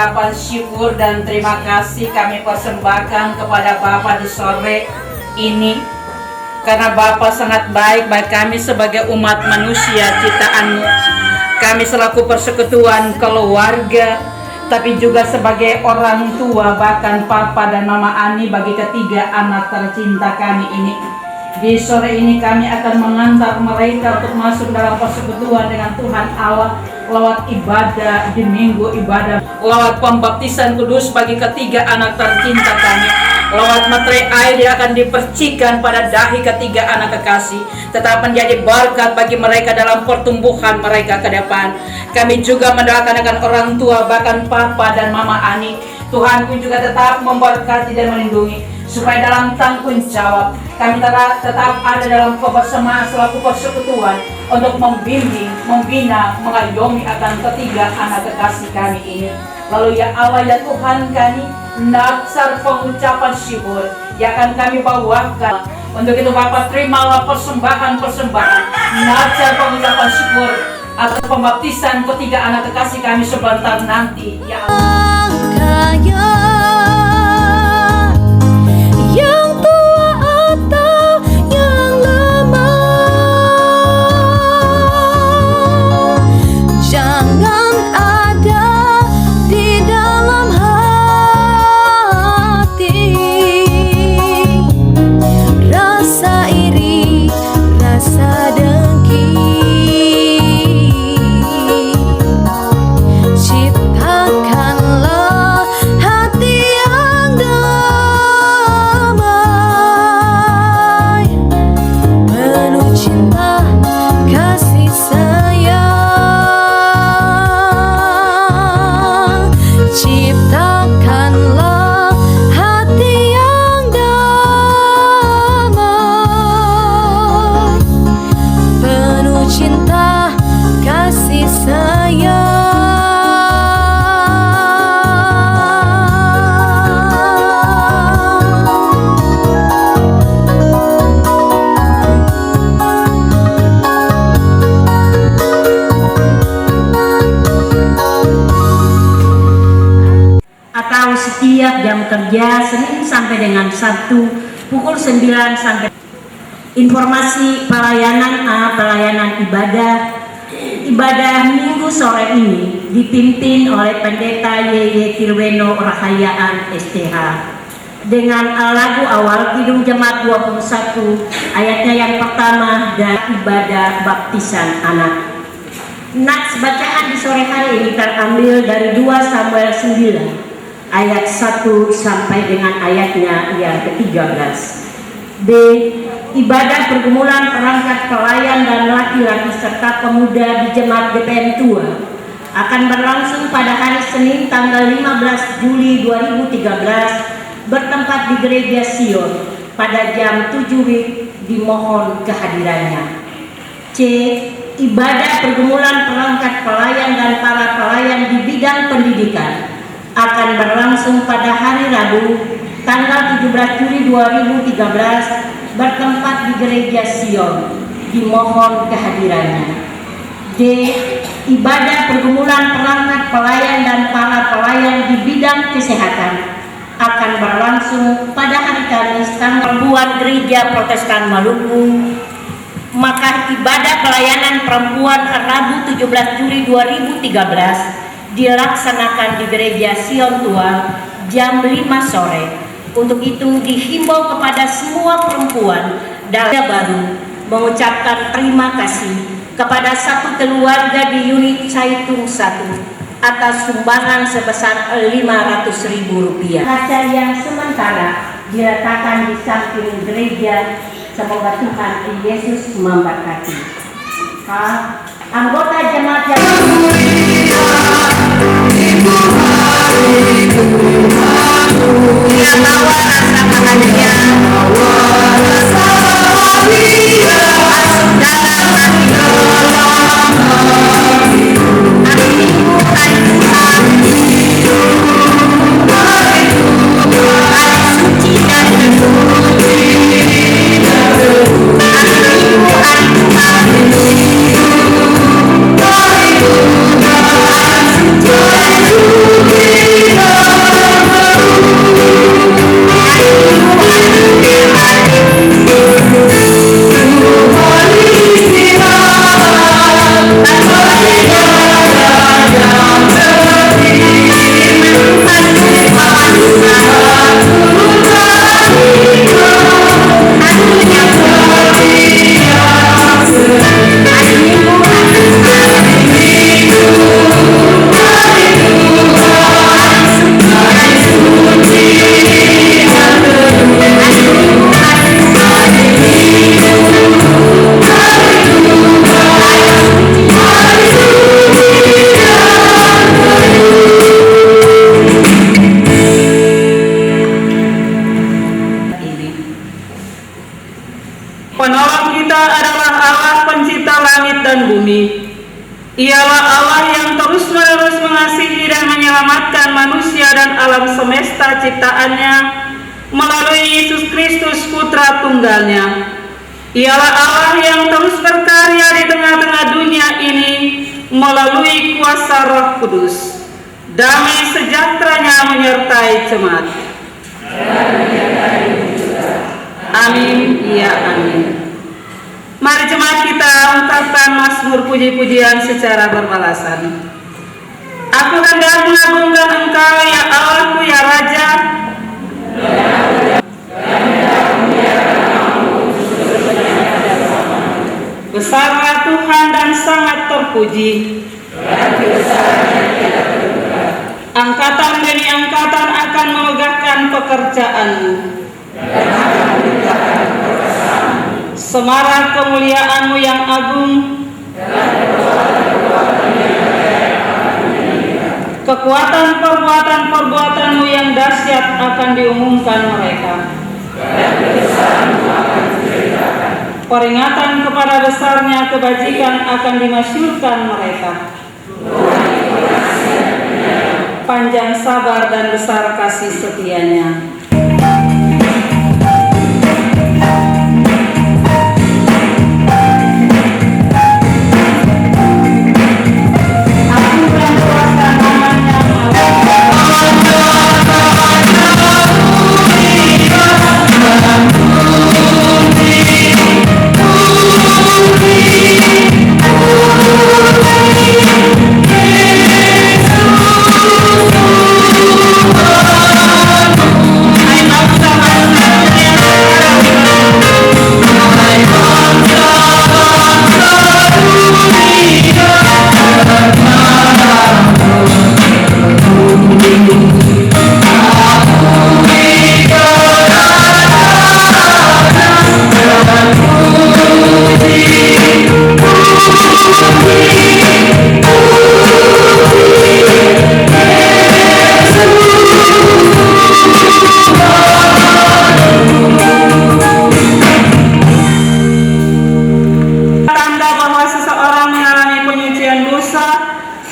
ucapan syukur dan terima kasih kami persembahkan kepada Bapa di sore ini, karena Bapa sangat baik bagi kami sebagai umat manusia ciptaan-Mu. Kami selaku persekutuan keluarga, tapi juga sebagai orang tua, bahkan Papa dan Mama Ani bagi ketiga anak tercinta kami ini. Di sore ini kami akan mengantar mereka untuk masuk dalam persekutuan dengan Tuhan Allah lewat ibadah di minggu ibadah, lewat pembaptisan kudus bagi ketiga anak tercinta kami, lewat materai air yang akan dipercikan pada dahi ketiga anak kekasih, tetap menjadi berkat bagi mereka dalam pertumbuhan mereka ke depan. Kami juga mendoakan akan orang tua, bahkan Papa dan Mama Ani, Tuhan pun juga tetap memberkati dan melindungi, supaya dalam tanggung jawab kami tetap ada dalam kebersamaan selaku persekutuan untuk membimbing, membina, mengayomi akan ketiga anak kekasih kami ini. Lalu ya Allah ya Tuhan kami, naksar pengucapan syukur yang akan kami bawakan. Untuk itu Bapa, terimalah persembahan-persembahan naksar pengucapan syukur atas pembaptisan ketiga anak kekasih kami sebentar nanti ya Allah. Setiap jam kerja Senin sampai dengan Sabtu pukul 9 sampai. Informasi pelayanan ibadah minggu sore ini dipimpin oleh Pendeta Yeye Kirweno Rahayaan STH dengan lagu awal Kidung Jemaat 21 ayatnya yang pertama dan ibadah baptisan anak. Nats bacaan di sore hari ini terambil dari 2 Samuel 9 ayat 1 sampai dengan ayatnya yang ke-13. B. Ibadah pergumulan perangkat pelayan dan laki-laki serta pemuda di Jemaat GPM Tua akan berlangsung pada hari Senin tanggal 15 Juli 2013 bertempat di Gereja Sion pada jam 7 WIB. Dimohon kehadirannya. C. Ibadah pergumulan perangkat pelayan dan para pelayan di bidang pendidikan akan berlangsung pada hari Rabu tanggal 17 Juli 2013 bertempat di Gereja Sion. Dimohon kehadirannya. D. Ibadah pergumulan perangkat pelayan dan para pelayan di bidang kesehatan akan berlangsung pada hari Kamis tanggal buat Gereja Protestan Maluku. Maka ibadah pelayanan perempuan Rabu 17 Juli 2013 dilaksanakan di Gereja Sion Tua jam 5 sore. Untuk itu dihimbau kepada semua perempuan dalam baru mengucapkan terima kasih kepada satu keluarga di unit Caitung 1 atas sumbangan sebesar Rp500.000. Kaca yang sementara diletakkan di samping gereja. Semoga Tuhan Yesus memberkati. Anggota jemaat langit dan bumi. Ialah Allah yang terus-menerus mengasihi dan menyelamatkan manusia dan alam semesta ciptaannya melalui Yesus Kristus Putra Tunggalnya. Ialah Allah yang terus berkarya di tengah-tengah dunia ini melalui kuasa Roh Kudus. Damai sejahteranya menyertai jemaat. Amin, ya amin. Mari jemaat kita ungkapkan mazmur puji-pujian secara berbalasan. Aku hendak mengagungkan Engkau ya Allahku ya Raja. Besarlah Tuhan dan sangat terpuji. Angkatan demi angkatan akan memegahkan pekerjaanmu. Semarak kemuliaanmu yang agung, kekuatan perbuatanmu yang dahsyat akan diumumkan mereka. Peringatan kepada besarnya kebajikan akan dimasyhurkan mereka. Panjang sabar dan besar kasih setianya.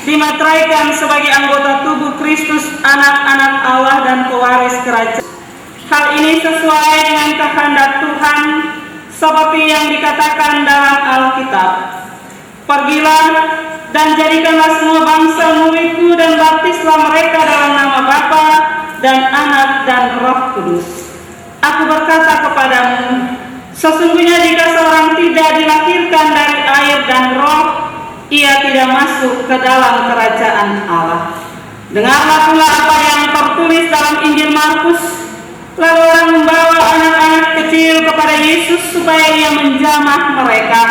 Dimateraikan sebagai anggota tubuh Kristus, anak-anak Allah dan pewaris kerajaan. Hal ini sesuai dengan kehendak Tuhan, seperti yang dikatakan dalam Alkitab. Pergilah dan jadikanlah semua bangsa muridku dan baptislah mereka dalam nama Bapa dan Anak dan Roh Kudus. Aku berkata kepadamu, sesungguhnya jika seorang tidak dilahirkan dari air dan roh, ia tidak masuk ke dalam kerajaan Allah. Dengarlah pula apa yang tertulis dalam Injil Markus. Lalu orang membawa anak-anak kecil kepada Yesus supaya ia menjamah mereka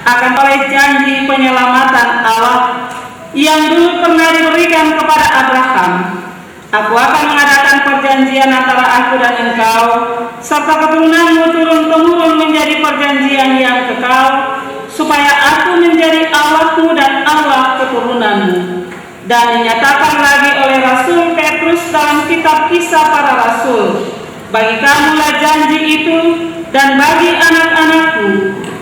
akan oleh janji penyelamatan Allah yang dulu pernah diberikan kepada Abraham. Aku akan mengadakan perjanjian antara aku dan engkau serta keturunanmu turun-temurun menjadi perjanjian yang kekal, supaya aku menjadi Allahmu dan Allah keturunanmu. Dan dinyatakan lagi oleh Rasul Petrus dalam kitab Kisah Para Rasul, bagi kamulah janji itu, dan bagi anak-anakmu,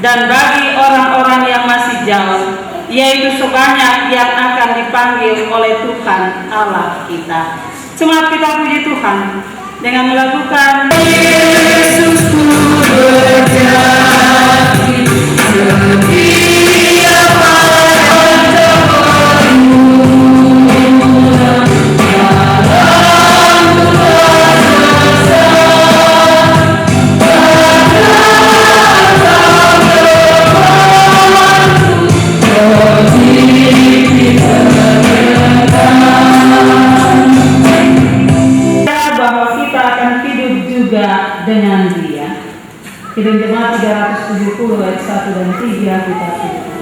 dan bagi orang-orang yang masih jauh, yaitu sebanyak yang akan dipanggil oleh Tuhan Allah kita. Jemaat kita puji Tuhan dengan melakukan Yesus ku berjanji setia padamu. Dengan dia. Kidung Jemaat 370 ayat 1 dan 3 kita tutup.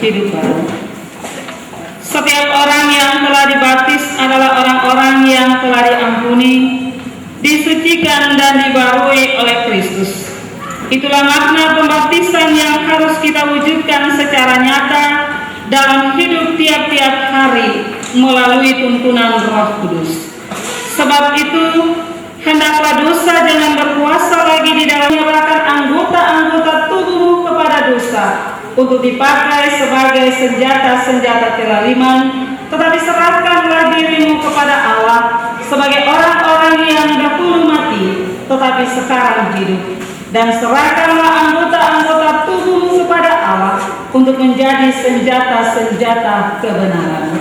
hidup baru. Setiap orang yang telah dibaptis adalah orang-orang yang telah diampuni, disucikan dan dibarui oleh Kristus. Itulah makna pembaptisan yang harus kita wujudkan secara nyata dalam hidup tiap-tiap hari melalui tuntunan Roh Kudus. Sebab itu, hendaklah dosa jangan berkuasa lagi di dalam menyerahkan anggota-anggota tubuhmu kepada dosa untuk dipakai sebagai senjata-senjata kelaliman, tetapi serahkanlah dirimu kepada Allah sebagai orang-orang yang dahulu mati, tetapi sekarang hidup. Dan serahkanlah anggota-anggota tubuhmu kepada Allah untuk menjadi senjata-senjata kebenaran.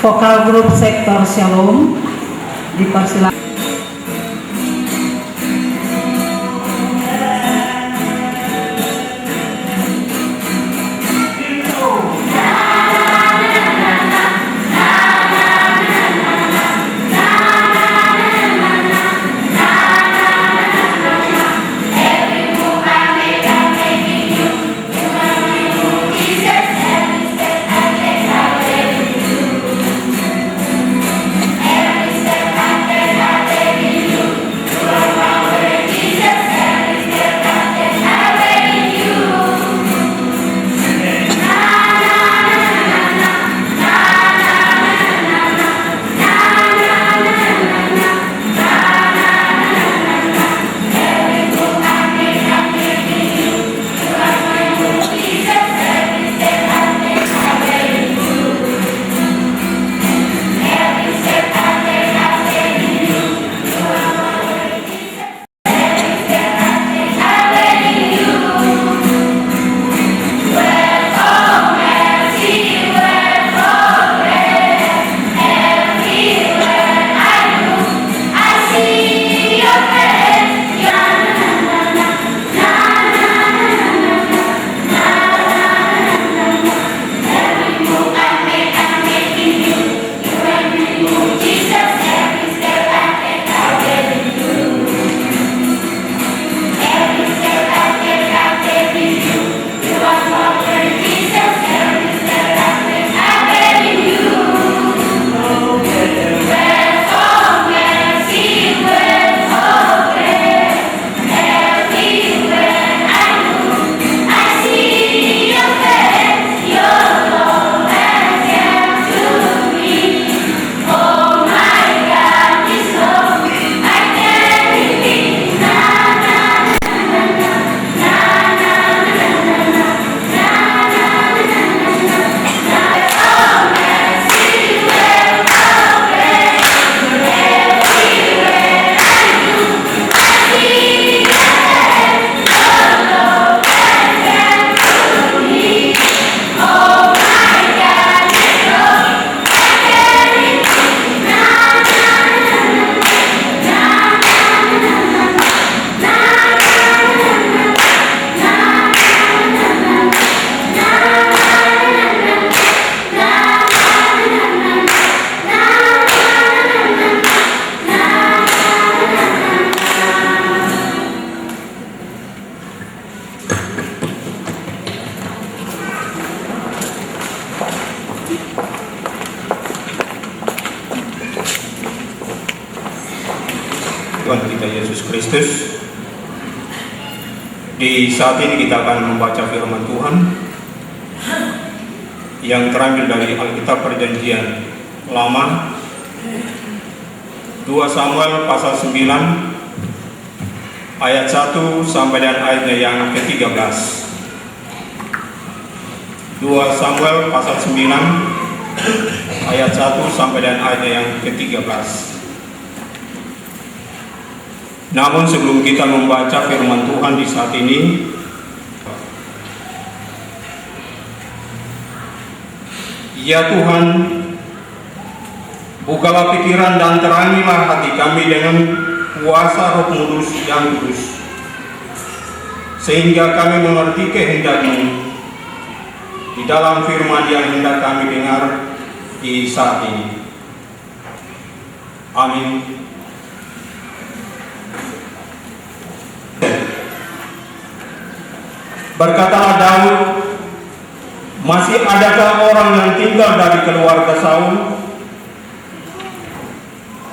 Vokal grup sektor Shalom dipersilakan. Every step I take, Kristus. Di saat ini kita akan membaca firman Tuhan yang terambil dari Alkitab Perjanjian Lama, 2 Samuel pasal 9 ayat 1 sampai dan ayatnya yang ke-13. 2 Samuel pasal 9 ayat 1 sampai dan ayatnya yang ke-13. Namun sebelum kita membaca firman Tuhan di saat ini, ya Tuhan, bukalah pikiran dan terangilah hati kami dengan kuasa Roh Kudus yang kudus, sehingga kami mengerti kehendak-Mu di dalam firman yang hendak kami dengar di saat ini. Amin. Berkatalah Daud, masih adakah orang yang tinggal dari keluarga Saul?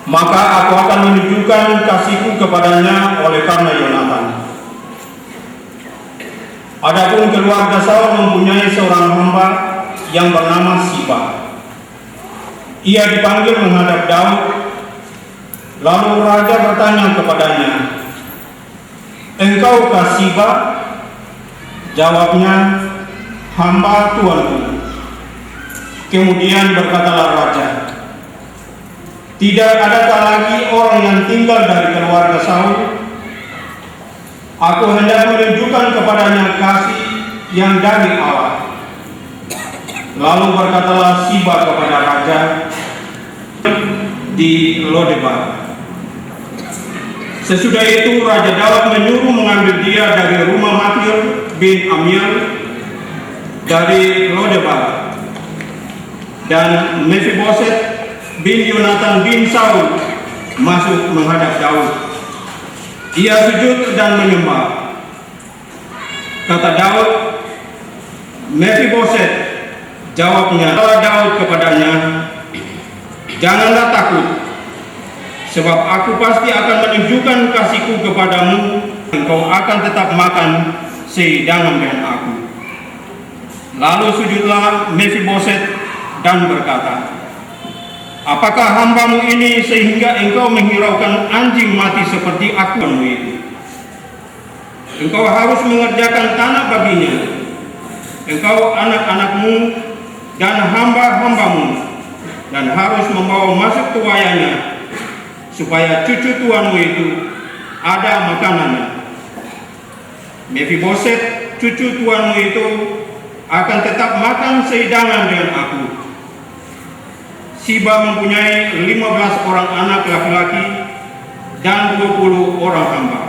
Maka aku akan menunjukkan kasihku kepadanya oleh karena Yonatan. Adapun keluarga Saul mempunyai seorang hamba yang bernama Siba. Ia dipanggil menghadap Daud. Lalu raja bertanya kepadanya, "Engkaukah Siba?" Jawabnya, "Hamba Tuanku." Kemudian berkatalah raja, "Tidak adakah lagi orang yang tinggal dari keluarga Saul? Aku hendak menunjukkan kepadanya kasih yang dari Allah." Lalu berkatalah Siba kepada raja di Lodebar. Sesudah itu Raja Daud menyuruh mengambil dia dari rumah Makir bin Amiel dari Lodebar, dan Mephiboset bin Yonatan bin Saul masuk menghadap Daud. Ia sujud dan menyembah. Kata Daud, "Mephiboset." Jawabnya Daud kepadanya, "Janganlah takut, sebab aku pasti akan menunjukkan kasihku kepadamu. Engkau akan tetap makan sehidangan dengan aku." Lalu sujudlah Mephiboset dan berkata, "Apakah hambamu ini sehingga engkau menghiraukan anjing mati seperti akumu itu? Engkau harus mengerjakan tanah baginya, engkau, anak-anakmu, dan hamba-hambamu, dan harus membawa masuk tuayanya, supaya cucu tuanmu itu ada makanannya. Mephiboset, cucu tuanmu itu, akan tetap makan sehidangan dengan aku." Siba mempunyai 15 orang anak laki-laki dan 20 orang hamba.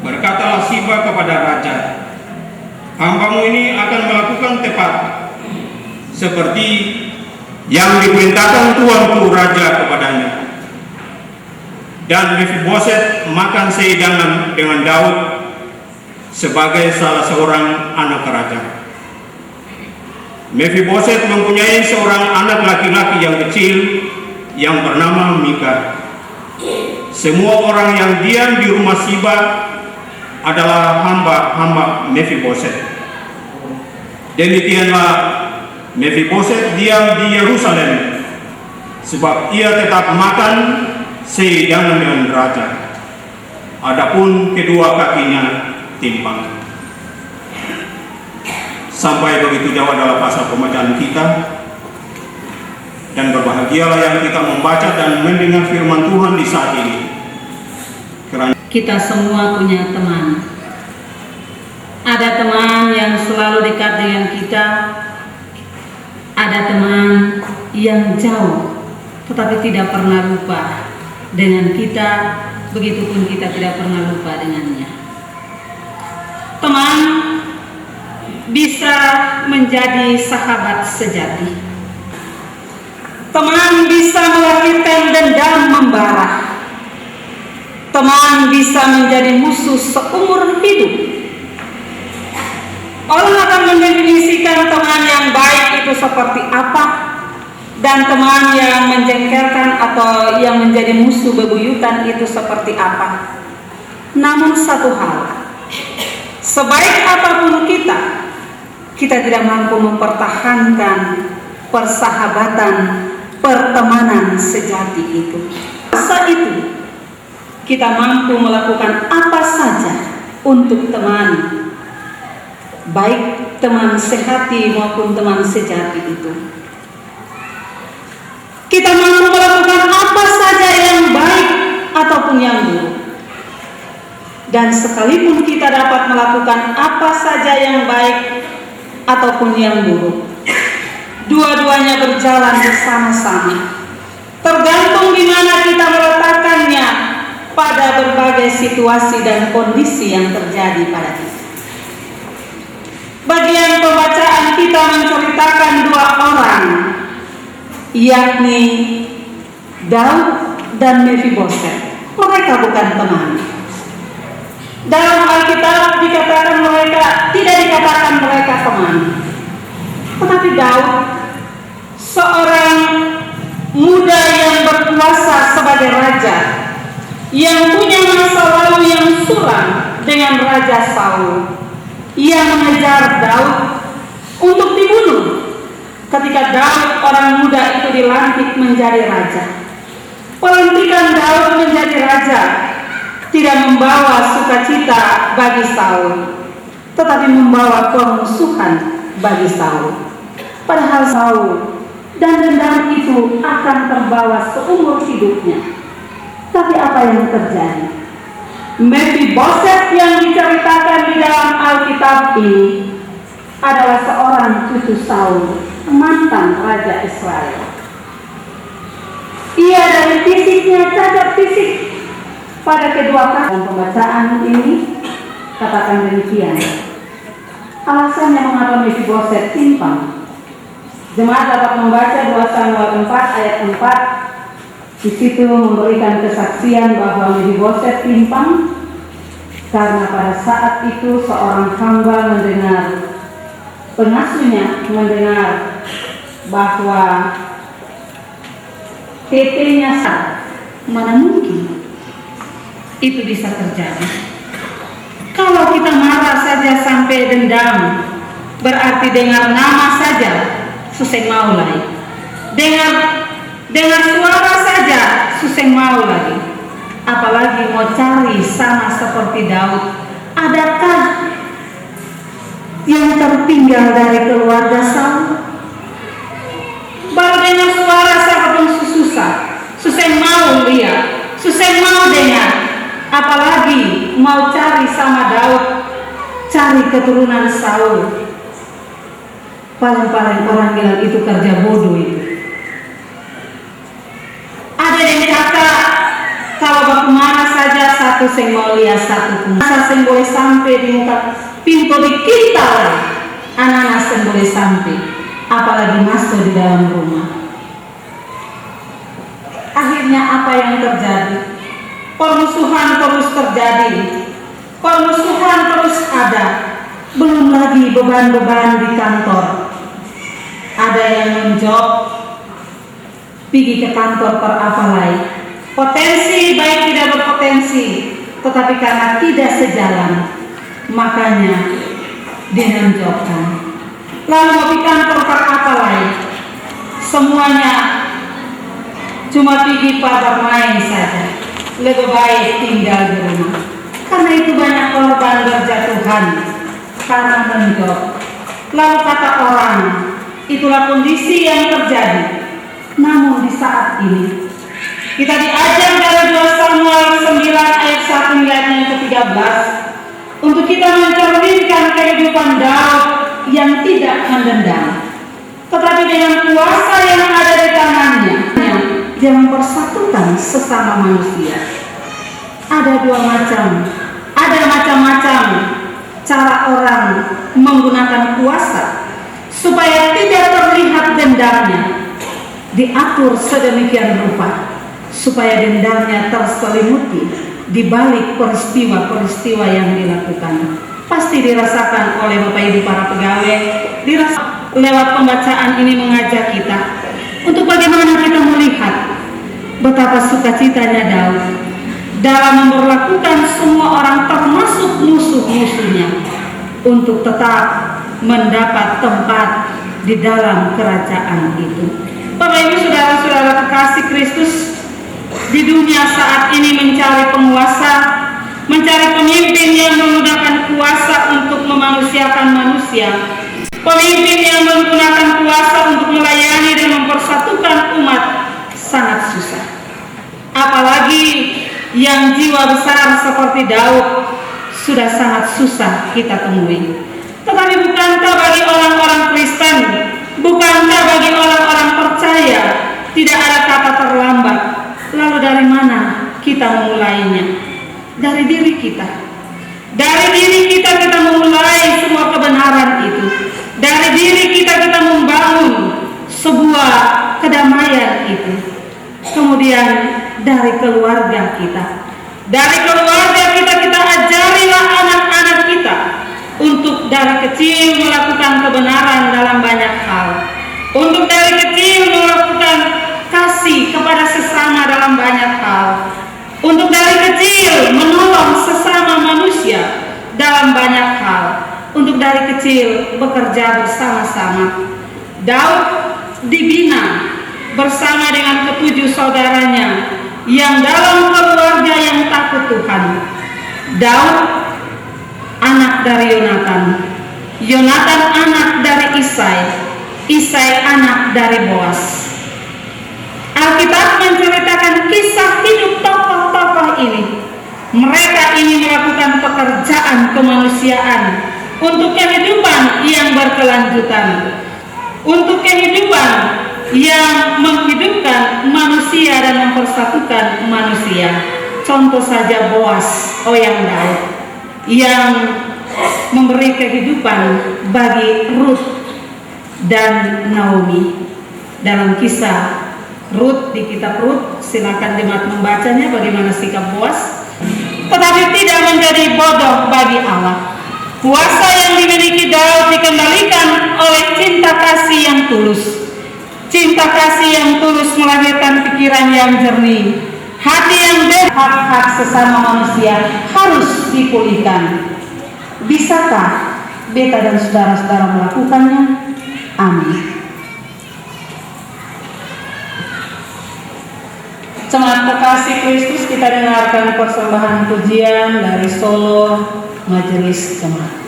Berkatalah Siba kepada raja, "Hambamu ini akan melakukan tepat seperti yang diperintahkan tuanku raja kepadanya." Dan Mephiboset makan sehidangan dengan Daud sebagai salah seorang anak raja. Mephiboset mempunyai seorang anak laki-laki yang kecil yang bernama Mika. Semua orang yang diam di rumah Siba adalah hamba-hamba Mephiboset. Demikianlah Mephiboset diam di Yerusalem, sebab ia tetap makan sehidangan dengan raja. Adapun kedua kakinya timpang. Sampai begitu jauh adalah pasal pembacaan kita, dan berbahagialah yang kita membaca dan mendengar firman Tuhan di saat ini. Kita semua punya teman. Ada teman yang selalu dekat dengan kita, ada teman yang jauh tetapi tidak pernah lupa dengan kita, begitupun kita tidak pernah lupa dengannya. Teman bisa menjadi sahabat sejati. Teman bisa melahirkan dendam membara. Teman bisa menjadi musuh seumur hidup. Orang akan mendefinisikan teman yang baik itu seperti apa, dan teman yang menjengkelkan atau yang menjadi musuh bebuyutan itu seperti apa. Namun satu hal, sebaik apapun kita tidak mampu mempertahankan persahabatan, pertemanan sejati itu. Saat itu, kita mampu melakukan apa saja untuk teman, baik teman sehati maupun teman sejati itu. Kita mampu melakukan apa saja yang baik ataupun yang buruk. Dan sekalipun kita dapat melakukan apa saja yang baik ataupun yang buruk, dua-duanya berjalan bersama-sama. Tergantung di mana kita meletakkannya pada berbagai situasi dan kondisi yang terjadi pada kita. Bagian pembacaan kita menceritakan dua orang, yakni Daud dan Mephiboset. Mereka bukan teman. Dalam Alkitab dikatakan tidak dikatakan mereka teman. Tetapi Daud, seorang muda yang berkuasa sebagai raja, yang punya masa lalu yang suram dengan Raja Saul, ia mengejar Daud untuk dibunuh. Ketika Daud orang muda itu dilantik menjadi raja, pelantikan Daud menjadi raja tidak membawa sukacita bagi Saul, tetapi membawa kemusuhan bagi Saul. Padahal Saul dan dendam itu akan terbawa seumur hidupnya. Tapi apa yang terjadi? Mephiboset yang diceritakan di dalam Alkitab ini adalah seorang cucu Saul, mantan Raja Israel. Ia dari fisiknya cacat fisik. Pada kedua kali pembacaan ini katakan demikian. Alasannya mengapa Mephiboset timpang. Jemaat dapat membaca 2 Samuel 4 ayat 4. Di situ memberikan kesaksian bahwa Mephiboset timpang karena pada saat itu seorang hamba mendengar, pengasuhnya mendengar bahwa tetenya sakit. Mana mungkin itu bisa terjadi? Kalau kita marah saja sampai dendam, berarti dengar nama saja susah mau lagi. Dengar suara saja susah mau lagi. Apalagi mau cari sama seperti Daud. Adakah yang tertinggal dari keluarga Saul? Baru dengar suara saja pun susah mau lihat, susah mau dengar. Apalagi mau cari sama Daud, cari keturunan Saul. Paling-paling orang bilang itu kerja bodoh itu. Ada yang kata kalau bagaimana saja satu sing mau lihat satu pun. Masa sing boleh sampai di muka pintu di kita, anak-anak sing boleh sampai, apalagi masuk di dalam rumah. Akhirnya apa yang terjadi? Permusuhan terus terjadi, permusuhan terus ada. Belum lagi beban-beban di kantor. Ada yang menjob, pergi ke kantor perapalai. Potensi baik tidak berpotensi, tetapi karena tidak sejalan, makanya dinonjokkan. Lalu mau di kantor perapalai, semuanya cuma pergi pada main saja. Lebih baik tinggal di rumah. Karena itu banyak korban berjatuhan karena menjob. Lalu kata orang, itulah kondisi yang terjadi. Namun di saat ini kita diajar dari 2 Samuel 9 ayat 1 hingga yang ke-13 untuk kita mencerminkan kehidupan Daud yang tidak mendendam, tetapi dengan kuasa yang ada di tangannya, dia mempersatukan sesama manusia. Ada macam-macam cara orang menggunakan kuasa supaya tidak terlihat dendamnya, diatur sedemikian rupa supaya dendamnya terselimuti di balik peristiwa-peristiwa yang dilakukan. Pasti dirasakan oleh Bapak Ibu para pegawai, lewat pembacaan ini mengajak kita untuk bagaimana kita melihat betapa sukacitanya Daud dalam memperlakukan semua orang termasuk musuh-musuhnya untuk tetap mendapat tempat di dalam kerajaan itu. Bapak Ibu saudara-saudara kekasih Kristus, di dunia saat ini mencari penguasa, mencari pemimpin yang menggunakan kuasa untuk memanusiakan manusia, pemimpin yang menggunakan kuasa untuk melayani dan mempersatukan umat sangat susah. Apalagi yang jiwa besar seperti Daud sudah sangat susah kita temui. Tetapi bukankah bagi orang-orang Kristen, bukankah bagi orang-orang percaya tidak ada kata terlambat? Lalu dari mana kita memulainya? Dari diri kita. Dari diri kita memulai semua kebenaran itu. Dari diri kita membangun sebuah kedamaian itu. Kemudian dari keluarga kita. Dari keluarga kita ajarilah anak-anak kita untuk dari kecil melakukan kebenaran dalam banyak hal. Untuk dari kecil melakukan kasih kepada sesama dalam banyak hal. Untuk dari kecil menolong sesama manusia dalam banyak hal. Untuk dari kecil bekerja bersama-sama. Daud dibina bersama dengan ketujuh saudaranya yang dalam keluarga yang takut Tuhan. Daud anak dari Yonatan, Yonatan anak dari Isai, Isai anak dari Boas. Alkitab menceritakan kisah hidup tokoh-tokoh ini. Mereka ini melakukan pekerjaan kemanusiaan untuk kehidupan yang berkelanjutan, untuk kehidupan yang menghidupkan manusia dan mempersatukan manusia. Contoh saja Boas, oyang Daud, yang memberi kehidupan bagi Ruth dan Naomi. Dalam kisah Ruth di kitab Ruth, silakan jemaat membacanya bagaimana sikap Boas. Tetapi tidak menjadi bodoh bagi Allah. Kuasa yang dimiliki Daud dikendalikan oleh cinta kasih yang tulus. Cinta kasih yang tulus melahirkan pikiran yang jernih. Hati yang bebas, hak-hak sesama manusia harus dipulihkan. Bisakah beta dan saudara-saudara melakukannya? Amin. Jemaat kekasih Kristus, kita dengarkan persembahan pujian dari Solo Majelis Jemaat.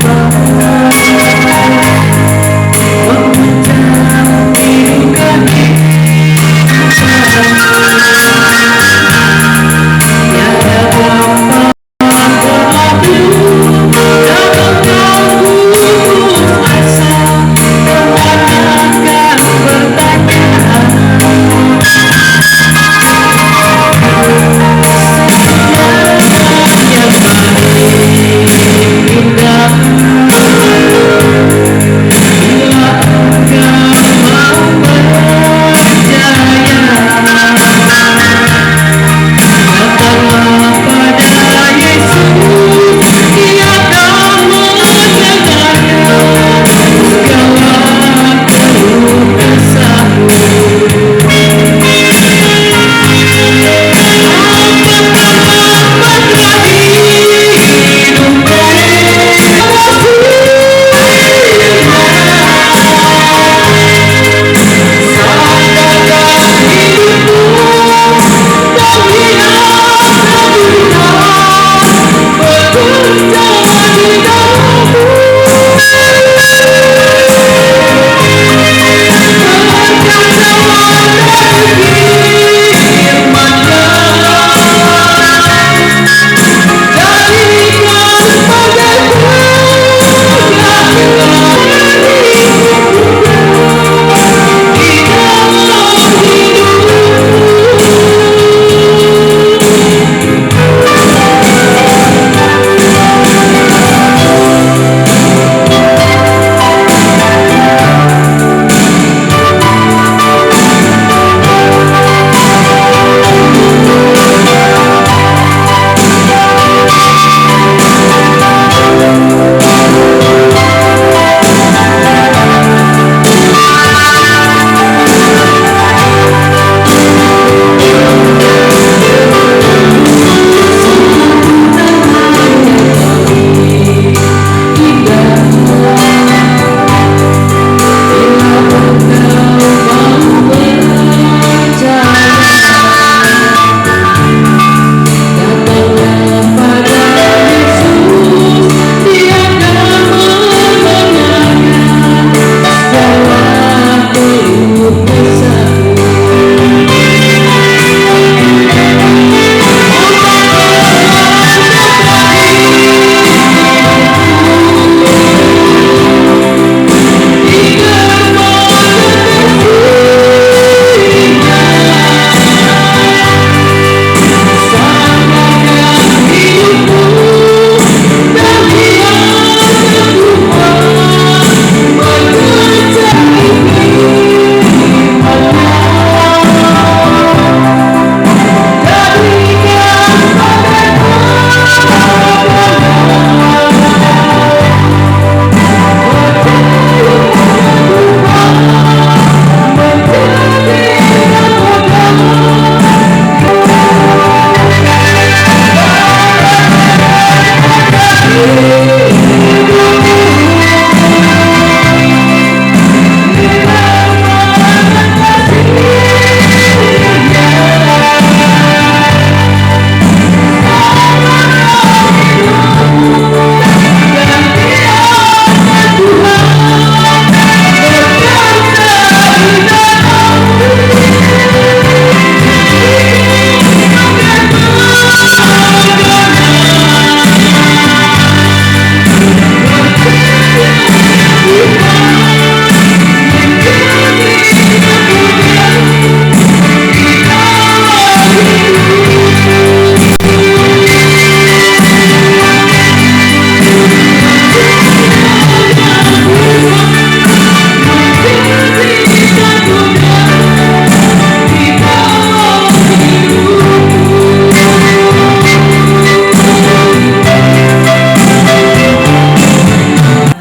Bye.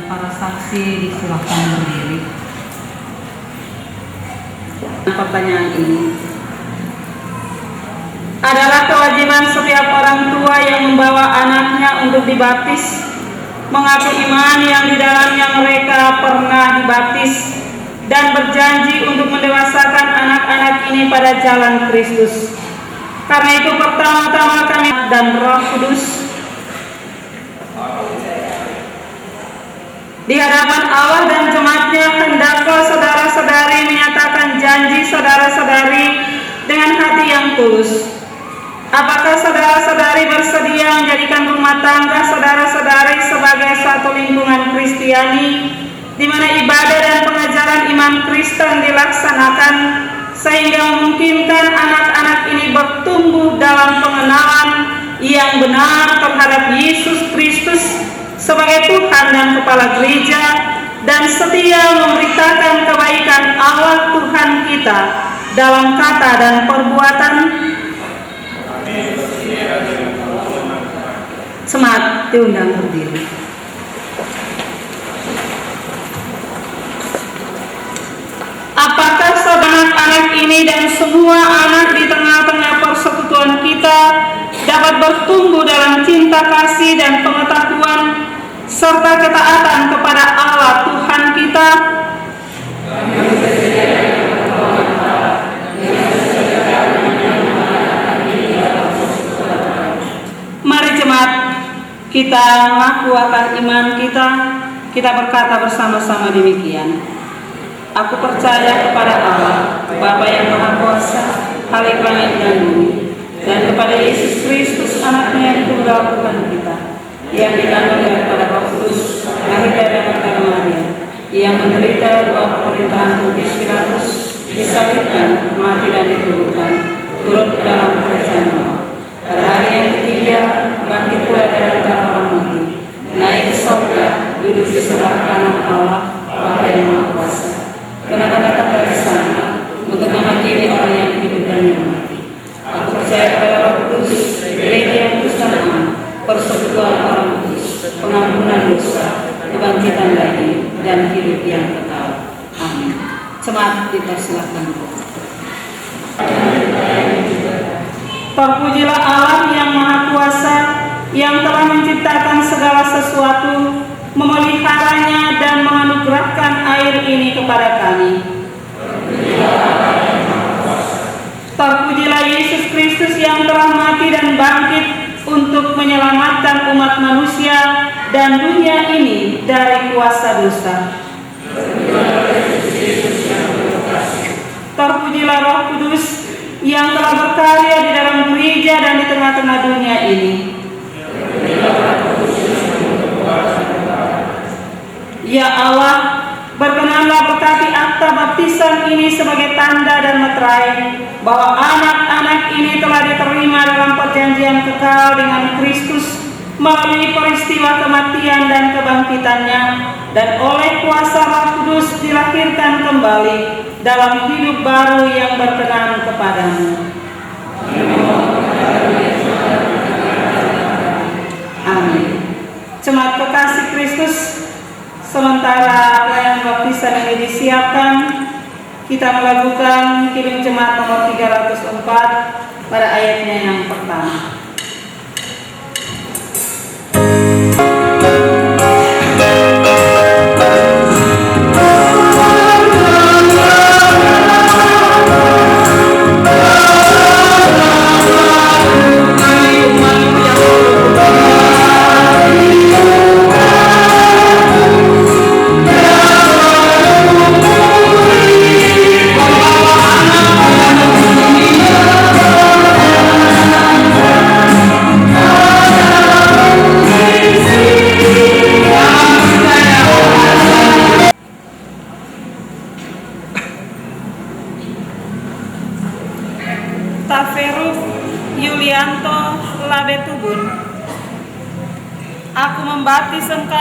Para saksi disilahkan berdiri. Pertanyaan ini adalah kewajiban setiap orang tua yang membawa anaknya untuk dibaptis, mengaku iman yang di dalamnya mereka pernah dibaptis, dan berjanji untuk mendewasakan anak-anak ini pada jalan Kristus. Karena itu pertama-tama kami dan Roh Kudus di hadapan Allah dan jemaatnya, hendaklah saudara-saudari menyatakan janji saudara-saudari dengan hati yang tulus. Apakah saudara-saudari bersedia menjadikan rumah tangga saudara-saudari sebagai suatu lingkungan Kristiani di mana ibadah dan pengajaran iman Kristen dilaksanakan, sehingga memungkinkan anak-anak ini bertumbuh dalam pengenalan yang benar terhadap Yesus Kristus sebagai Tuhan dan Kepala Gereja, dan setia memberitakan kebaikan Allah Tuhan kita dalam kata dan perbuatan? Semat diundang berdiri. Apakah anak-anak ini dan semua anak di tengah-tengah persekutuan kita dapat bertumbuh dalam cinta kasih dan pengetahuan serta ketaatan kepada Allah Tuhan kita? Mari jemaat, kita mengaku akan iman kita berkata bersama-sama demikian. Aku percaya kepada Allah, Bapa yang Maha Kuasa, Khalik langit dan bumi, dan kepada Yesus Kristus, Anaknya yang tunggal Tuhan kita, yang dikandung daripada Roh Kudus, lahir dari Bapa Maria, yang menderita dua pemerintahan Pontius Pilatus, disalibkan, mati dan dikuburkan, turut ke dalam kerajaan Allah. Pada hari yang ketiga, bangkit pula dari antara orang mati, naik ke surga, duduk di sebelah kanan Allah, Bapa yang Maha Kuasa. Karena datang dari sana untuk menghakimi orang yang hidup dan yang mati. Aku percaya kepada Roh Kudus, Gereja yang kudus dan aman, persekutuan orang kudus, pengampunan dosa, kebangkitan daging, dan hidup yang kekal. Amin. Jemaat dipersilakan. Terpujilah Allah yang Maha Kuasa, yang telah menciptakan segala sesuatu, memeliharanya dan menganugerahkan air ini kepada kami. Terpujilah Yesus Kristus yang telah mati dan bangkit untuk menyelamatkan umat manusia dan dunia ini dari kuasa dosa. Terpujilah Roh Kudus yang telah berkarya di dalam gereja dan di tengah-tengah dunia ini. Ya Allah, berkenanlah berkati akta baptisan ini sebagai tanda dan meterai bahwa anak-anak ini telah diterima dalam perjanjian kekal dengan Kristus melalui peristiwa kematian dan kebangkitannya, dan oleh kuasa Roh Kudus dilahirkan kembali dalam hidup baru yang berkenan kepadamu. Amin. Jemaat kekasih Kristus, sementara pelayanan baptisan ini disiapkan, kita melakukan kirim jemaat nomor 304 pada ayatnya yang pertama.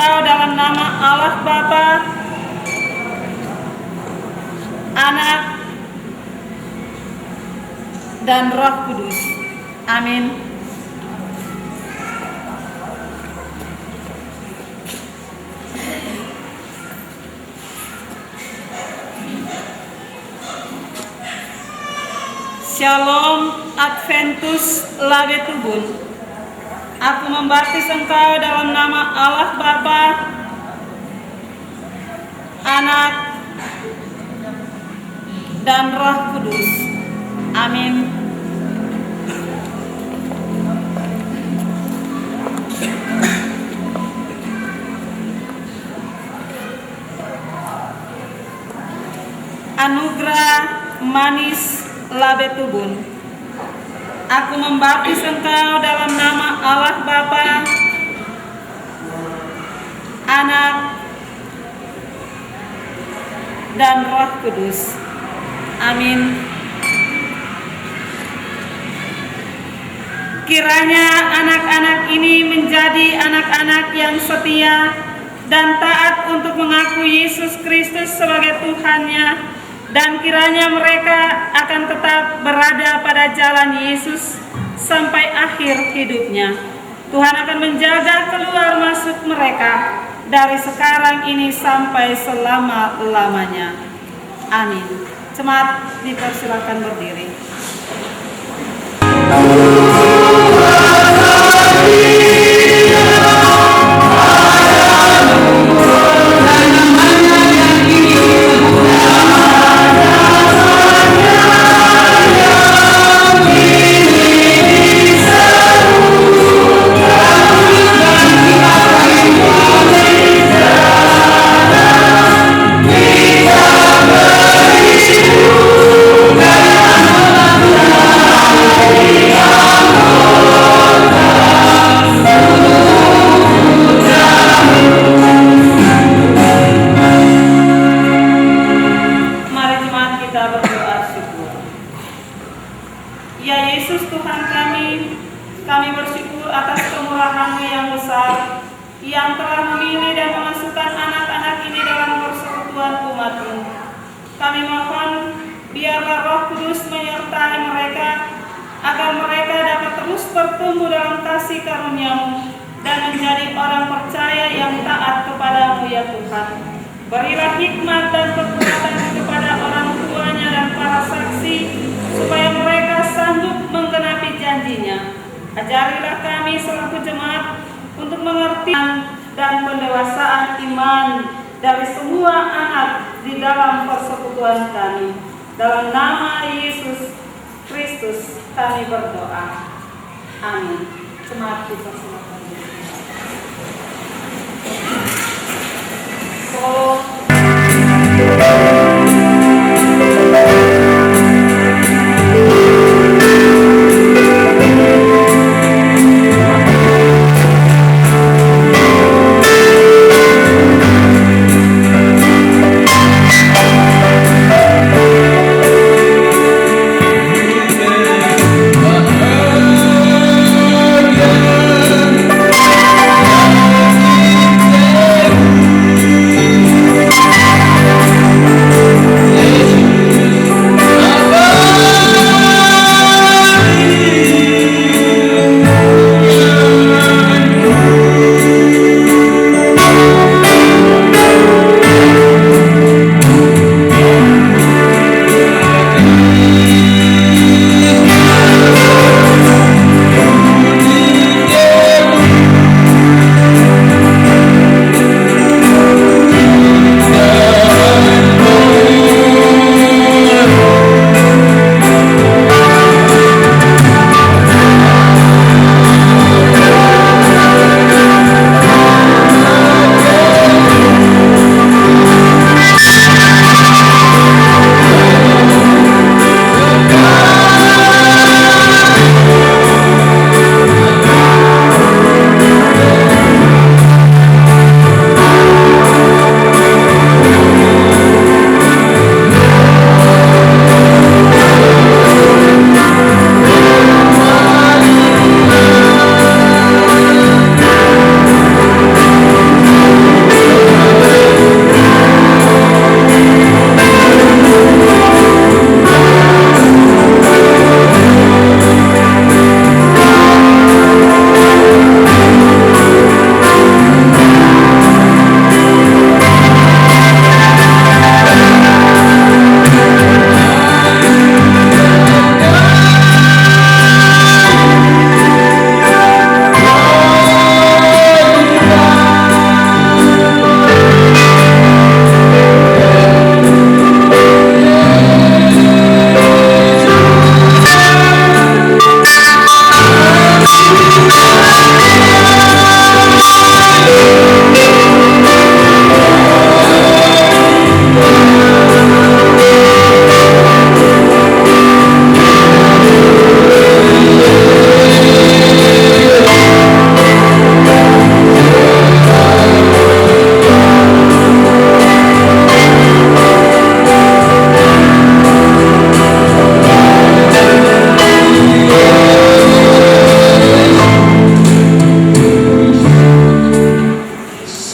Engkau dalam nama Allah Bapa, Anak, dan Roh Kudus. Amin. Shalom Adventus Labetubun. Aku membaptis engkau dalam nama Allah Bapa, Anak, dan Roh Kudus. Amin. Anugerah manis Labetubun. Aku membaptis engkau dalam nama Allah Bapa, Anak, dan Roh Kudus. Amin. Kiranya anak-anak ini menjadi anak-anak yang setia dan taat untuk mengakui Yesus Kristus sebagai Tuhannya, dan kiranya mereka akan tetap berada pada jalan Yesus sampai akhir hidupnya. Tuhan akan menjaga keluar masuk mereka dari sekarang ini sampai selama-lamanya. Amin. Jemaat dipersilakan berdiri. Yang telah memilih dan memasukkan anak-anak ini dalam persekutuan umat-Mu. Kami mohon biarlah Roh Kudus menyertai mereka agar mereka dapat terus bertumbuh dalam kasih karunia-Mu dan menjadi orang percaya yang taat kepada-Mu ya Tuhan. Berilah hikmat dan kekuatan kepada orang tuanya dan para saksi supaya mereka sanggup menggenapi janjinya. Ajarilah kami selaku jemaat untuk mengerti dan pendewasaan iman dari semua anak di dalam persekutuan kami. Dalam nama Yesus Kristus kami berdoa. Amin. Jemaat dipersilakan.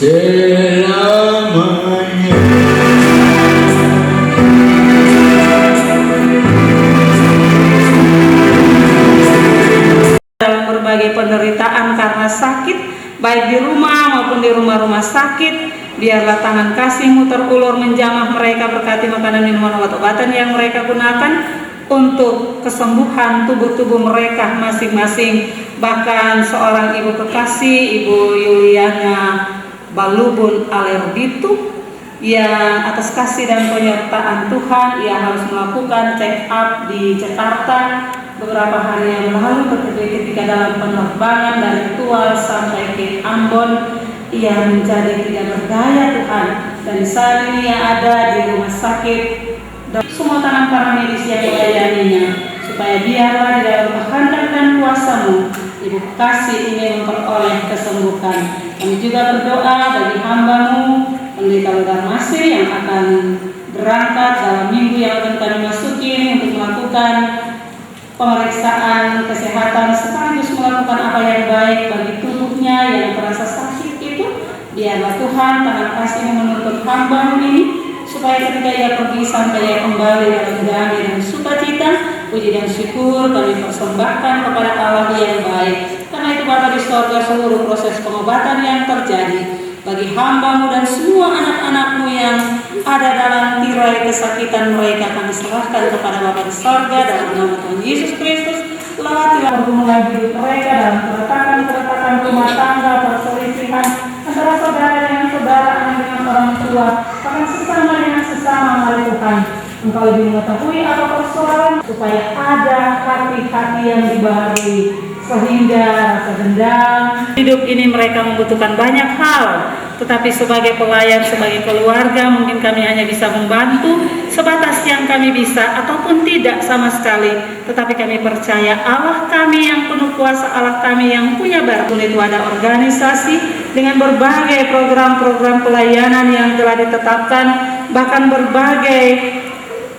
selamanya. Dalam berbagai penderitaan karena sakit, baik di rumah maupun di rumah-rumah sakit, biarlah tangan kasih-Mu terulur menjamah mereka, berkati makanan, minuman, obat-obatan yang mereka gunakan untuk kesembuhan tubuh-tubuh mereka masing-masing. Bahkan seorang ibu kekasih, Ibu Yuliana Balubun Alerbitu, yang atas kasih dan penyertaan Tuhan, ia harus melakukan check up di Jakarta beberapa hari yang lalu ketika dalam penerbangan dari Tual sampai ke Ambon. Ia menjadi tidak berdaya Tuhan, dan saat ini ia ada di rumah sakit dan semua tangan para medis yang melayaninya, supaya biarlah di dalam kehendak dan kuasa-Mu Ibu kasih ini memperoleh kesembuhan. Kami juga berdoa bagi hamba-Mu Pendeta Lodar Masih yang akan berangkat dalam minggu yang akan kami masuki ini untuk melakukan pemeriksaan kesehatan sekaligus melakukan apa yang baik bagi tubuhnya yang terasa sakit itu. Biarlah Tuhan tangan kasih menuntut hamba-Mu ini, supaya ketika ia pergi sampai ia kembali dalam damai dan sukacita, puji dan syukur kami persembahkan kepada Allah yang baik. Karena itu Bapa di sorga, seluruh proses pengobatan yang terjadi bagi hamba-Mu dan semua anak-anak-Mu yang ada dalam tirai kesakitan mereka, kami serahkan kepada Bapa di sorga dalam nama Tuhan Yesus Kristus. Lewatilah pergumulan hidup mereka dalam keretakan rumah tangga, perselisihan antara saudara dengan saudara, anak dengan orang tua, bahkan sesama dengan sesama. Mari Tuhan, Engkau lebih mengetahui apa persoalan, supaya ada hati-hati yang dibaharui, sehingga rasa dendam. Hidup ini mereka membutuhkan banyak hal, tetapi sebagai pelayan, sebagai keluarga, mungkin kami hanya bisa membantu sebatas yang kami bisa, ataupun tidak sama sekali. Tetapi kami percaya Allah kami yang penuh kuasa, Allah kami yang punya barat. Itu ada organisasi dengan berbagai program-program pelayanan yang telah ditetapkan, bahkan berbagai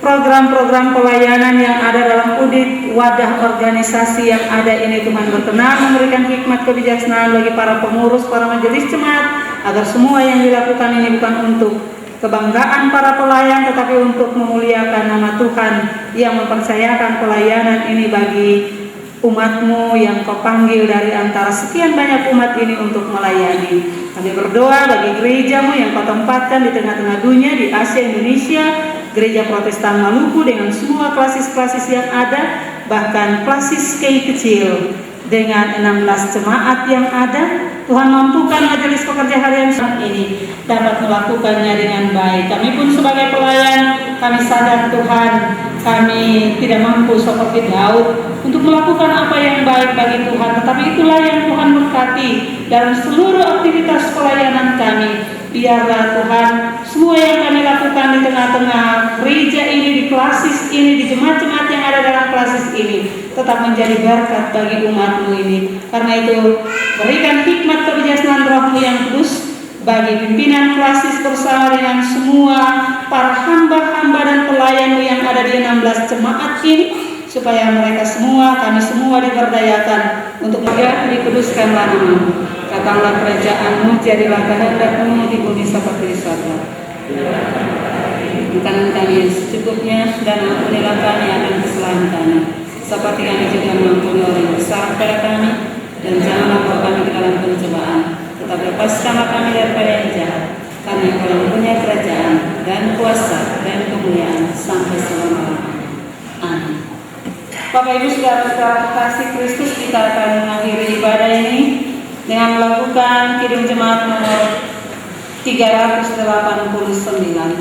program-program pelayanan yang ada dalam udit wadah organisasi yang ada ini. Tuhan berkenan memberikan hikmat kebijaksanaan bagi para pengurus, para majelis jemaat, agar semua yang dilakukan ini bukan untuk kebanggaan para pelayan, tetapi untuk memuliakan nama Tuhan yang mempercayakan pelayanan ini bagi umat-Mu yang Kau panggil dari antara sekian banyak umat ini untuk melayani. Kami berdoa bagi gereja-Mu yang Kau tempatkan di tengah-tengah dunia, di Asia, Indonesia, Gereja Protestan Maluku dengan semua klasis-klasis yang ada, bahkan klasis K kecil dengan 16 jemaat yang ada. Tuhan mampukan majelis pekerja harian saat ini dapat melakukannya dengan baik. Kami pun sebagai pelayan, kami sadar Tuhan, kami tidak mampu seperti Daud untuk melakukan apa yang baik bagi Tuhan, tetapi itulah yang Tuhan berkati dalam seluruh aktivitas pelayanan kami. Biarlah Tuhan, semua yang kami lakukan di tengah-tengah gereja ini, di klasis ini, di jemaat-jemaat yang ada dalam klasis ini, tetap menjadi berkat bagi umat-Mu ini. Karena itu, berikan hikmat kebijaksanaan Roh-Mu yang kudus bagi pimpinan klasis bersama dengan semua para hamba-hamba dan pelayan-Mu yang ada di 16 jemaat ini, supaya mereka semua, kami semua diberdayakan untuk dikuduskanlah nama-Mu. Datanglah kerajaan-Mu, jadilah kehendak-Mu di bumi seperti di surga. Makanan kami yang secukupnya, dan ampunilah kami akan kesalahan kami, seperti kami juga mengampuni orang yang bersalah kepada kami, dan janganlah bawa kami ke dalam pencobaan, tetapi lepaskanlah kami daripada yang jahat, karena Engkau yang punya kerajaan dan kuasa dan kemuliaan sampai selama-lamanya. Amin. Bapak Ibu saudara-saudara kekasih Kristus, kita akan mengakhiri ibadah ini dengan melakukan kidung jemaat nomor 389.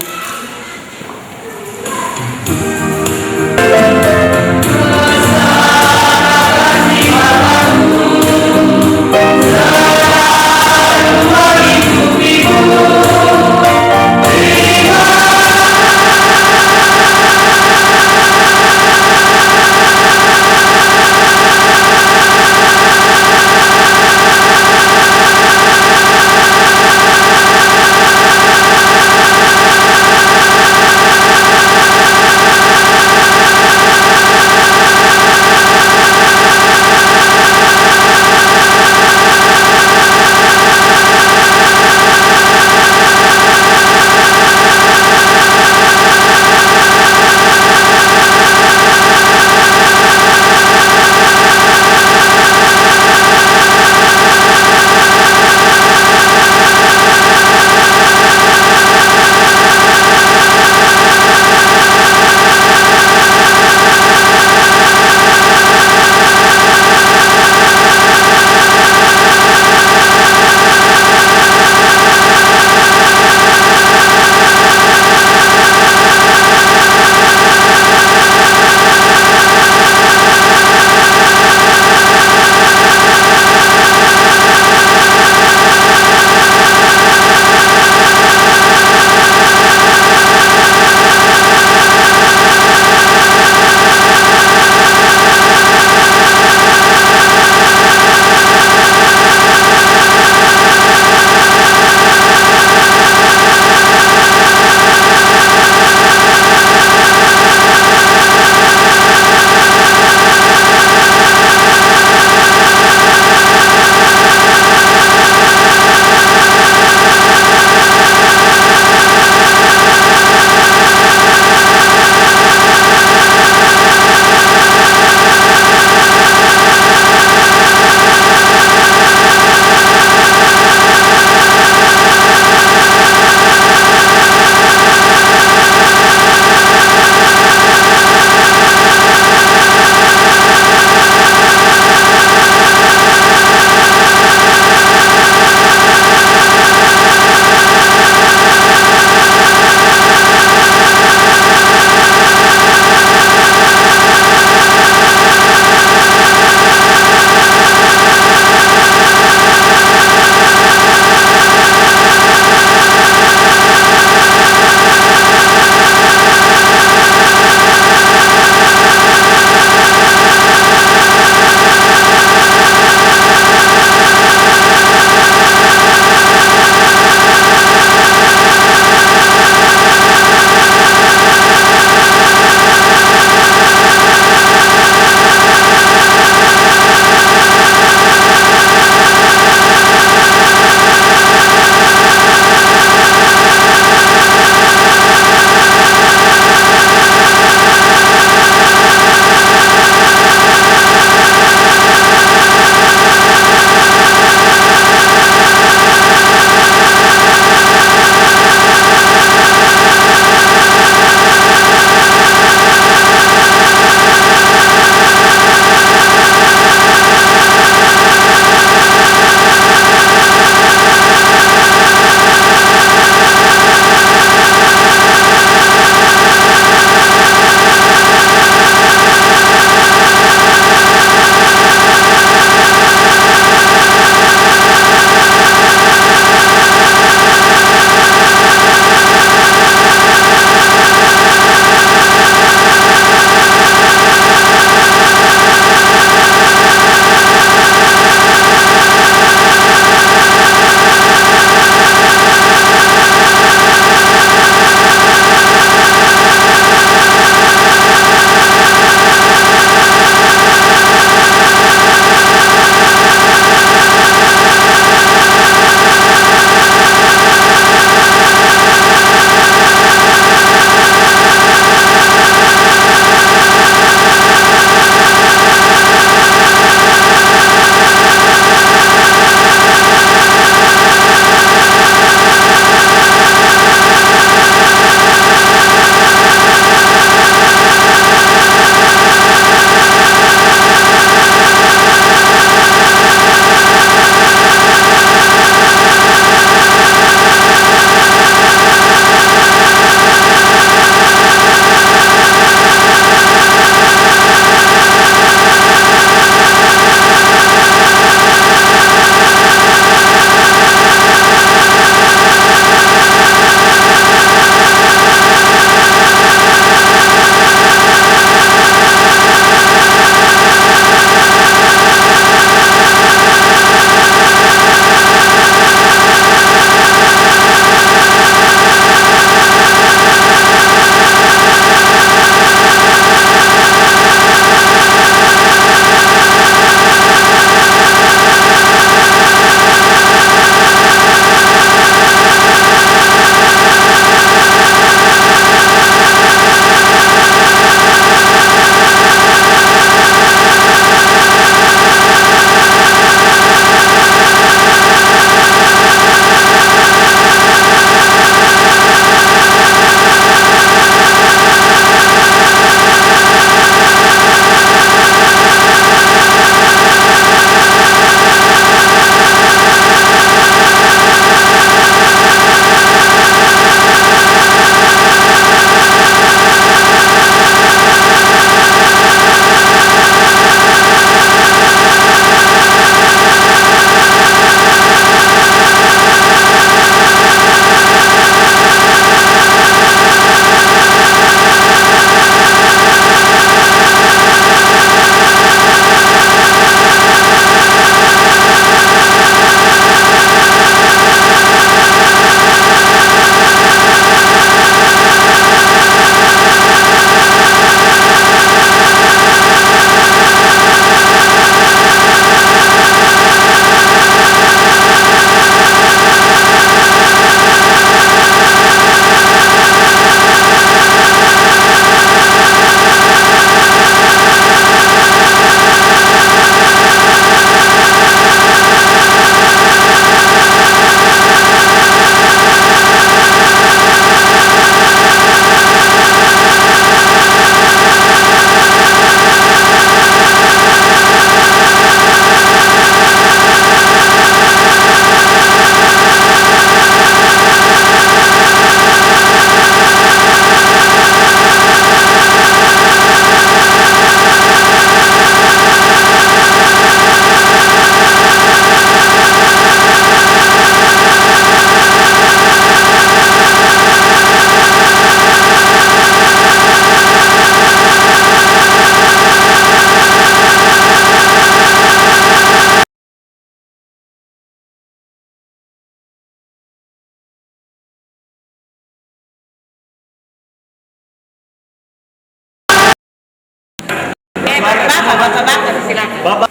Bapak, silakan. Bapak.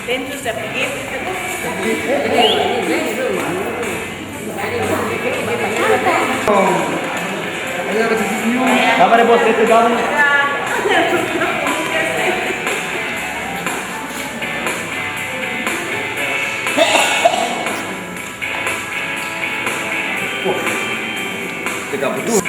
Tentu sedikit. Kabar bos itu kamu. Tiga puluh.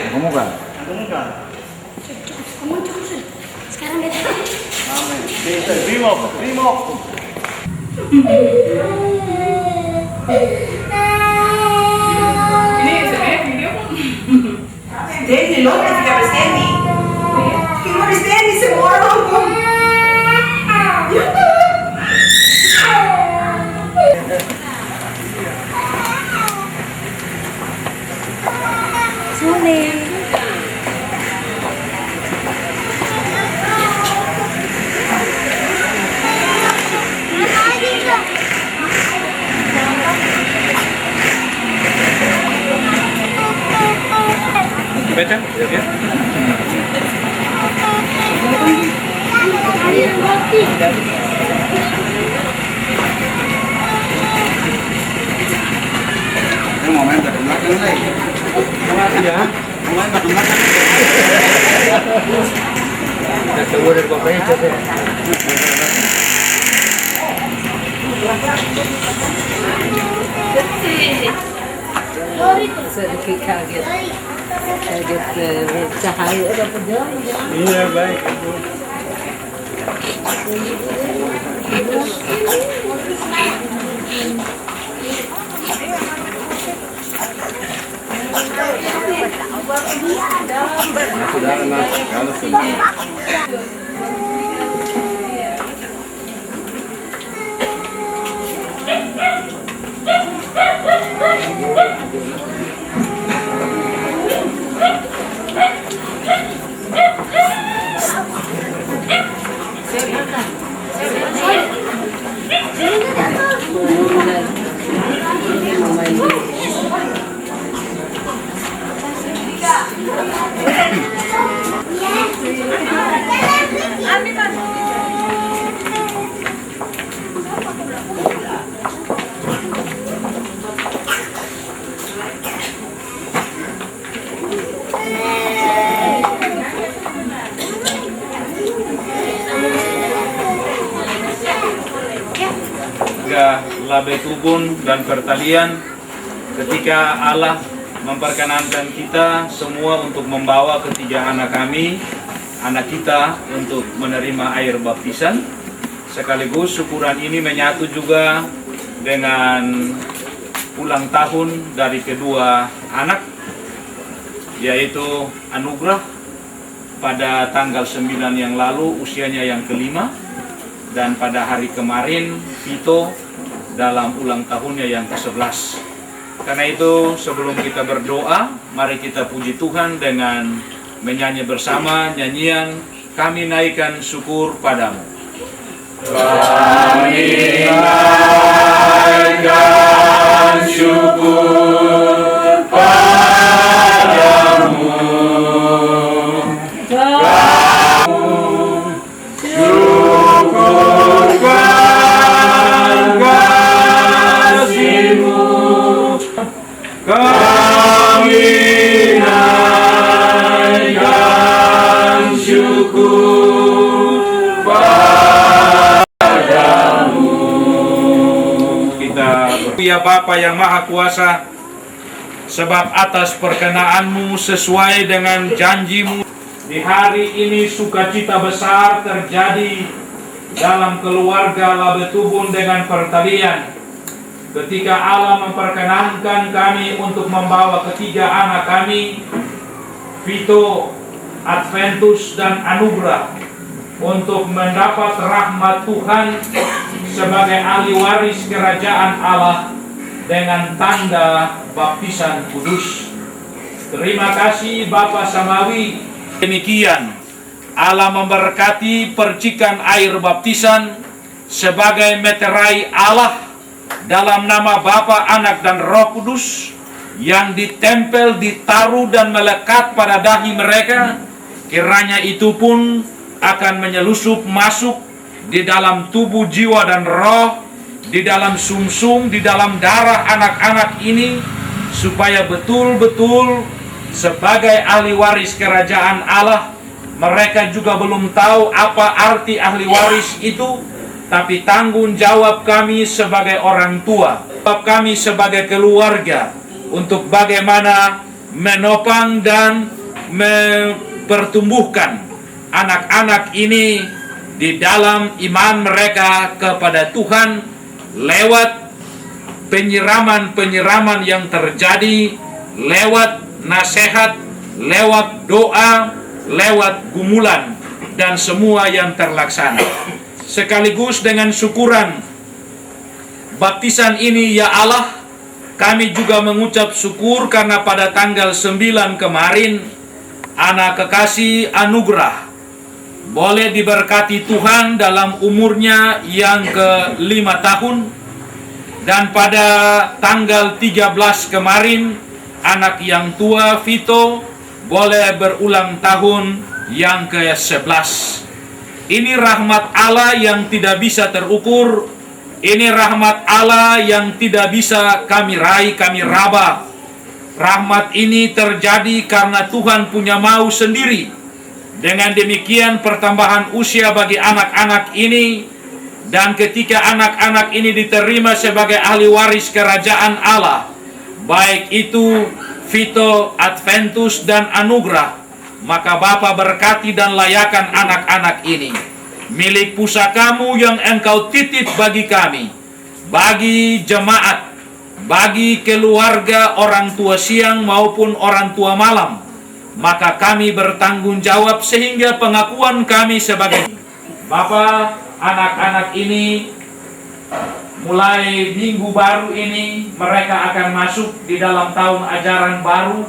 Kamu kan? Sekarang beda. Primo. Stendi, loh, kan tiga Stendi. Cuma Stendi semua orang. Sulit. Baca, ya. Ini mau main ke belakang lagi. Ya. Mau main ke belakang. Kita coba dari bawahnya coba. Sedikit kaget. Kaget cahaya udah perjalanan. Iya, baik. Sudah, kalau sudah. Labe Tubun dan pertalian ketika Allah memperkenankan kita semua untuk membawa ketiga anak kita untuk menerima air baptisan, sekaligus syukuran ini menyatu juga dengan ulang tahun dari kedua anak, yaitu Anugrah pada tanggal 9 yang lalu usianya yang kelima, dan pada hari kemarin Vito dalam ulang tahunnya yang ke-11. Karena itu sebelum kita berdoa, mari kita puji Tuhan dengan menyanyi bersama nyanyian Kami Naikkan Syukur Padamu. Kami naikkan syukur padamu. Kami naikkan syukur padamu. Kita ya Bapa yang Maha Kuasa, sebab atas perkenaanmu sesuai dengan janjimu, di hari ini sukacita besar terjadi dalam keluarga Labe Tubun dengan pertalian. Ketika Allah memperkenankan kami untuk membawa ketiga anak kami, Vito, Adventus dan anugerah untuk mendapat rahmat Tuhan sebagai ahli waris kerajaan Allah dengan tanda baptisan kudus. Terima kasih Bapa Samawi. Demikian Allah memberkati percikan air baptisan sebagai meterai Allah dalam nama Bapa, Anak, dan Roh Kudus yang ditempel, ditaruh, dan melekat pada dahi mereka. Kiranya itu pun akan menyelusup masuk di dalam tubuh, jiwa, dan roh, di dalam sumsum, di dalam darah anak-anak ini, supaya betul-betul sebagai ahli waris kerajaan Allah. Mereka juga belum tahu apa arti ahli waris itu, tapi tanggung jawab kami sebagai orang tua, kami sebagai keluarga, untuk bagaimana menopang dan mempertumbuhkan anak-anak ini di dalam iman mereka kepada Tuhan lewat penyiraman-penyiraman yang terjadi, lewat nasihat, lewat doa, lewat gumulan, dan semua yang terlaksana. Sekaligus dengan syukuran baptisan ini, ya Allah, kami juga mengucap syukur karena pada tanggal 9 kemarin anak kekasih anugerah boleh diberkati Tuhan dalam umurnya yang ke-5 tahun. Dan pada tanggal 13 kemarin anak yang tua Vito boleh berulang tahun yang ke-11. Ini rahmat Allah yang tidak bisa terukur. Ini rahmat Allah yang tidak bisa kami raih, kami raba. Rahmat ini terjadi karena Tuhan punya mau sendiri. Dengan demikian pertambahan usia bagi anak-anak ini, dan ketika anak-anak ini diterima sebagai ahli waris kerajaan Allah, baik itu Vito, Adventus, dan anugerah, maka Bapa berkati dan layakan anak-anak ini milik pusakamu yang engkau titip bagi kami, bagi jemaat, bagi keluarga orang tua siang maupun orang tua malam. Maka kami bertanggung jawab sehingga pengakuan kami sebagai Bapa, anak-anak ini mulai minggu baru ini mereka akan masuk di dalam tahun ajaran baru,